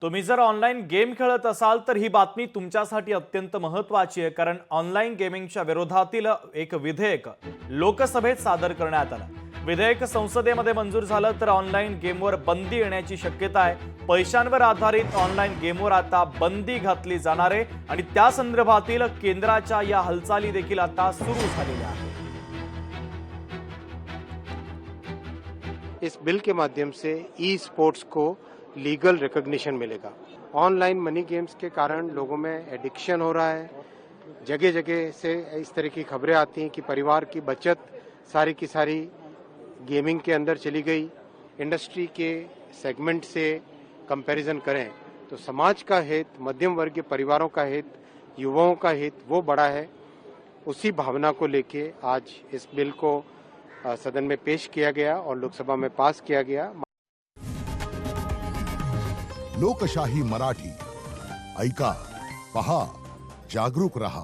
तुम्ही जर online game खेळत असाल तर ही बातमी तुमच्यासाठी अत्यंत महत्त्वाची आहे, कारण ऑनलाईन गेमिंगच्या विरोधातील एक विधेयक लोकसभेत सादर करण्यात आलं। विधेयक संसदेमध्ये मंजूर झालं तर ऑनलाईन गेमवर बंदी येण्याची शक्यता आहे। पैशांवर आधारित ऑनलाईन गेमवर आता बंदी घातली जाणार आहे आणि त्या संदर्भातील केंद्राच्या या हालचाली देखील आता सुरू झालेल्या आहेत। इस बिल के माध्यम से ई स्पोर्ट्स को लीगल रिकॉग्निशन मिलेगा। ऑनलाइन मनी गेम्स के कारण लोगों में एडिक्शन हो रहा है। जगह जगह से इस तरह की खबरें आती हैं कि परिवार की बचत सारी की सारी गेमिंग के अंदर चली गई। इंडस्ट्री के सेगमेंट से कंपैरिजन करें तो समाज का हित, मध्यम वर्गीय परिवारों का हित, युवाओं का हित वो बड़ा है। उसी भावना को लेके आज इस बिल को सदन में पेश किया गया और लोकसभा में पास किया गया। लोकशाही मराठी ऐका, पहा, जागरूक रहा।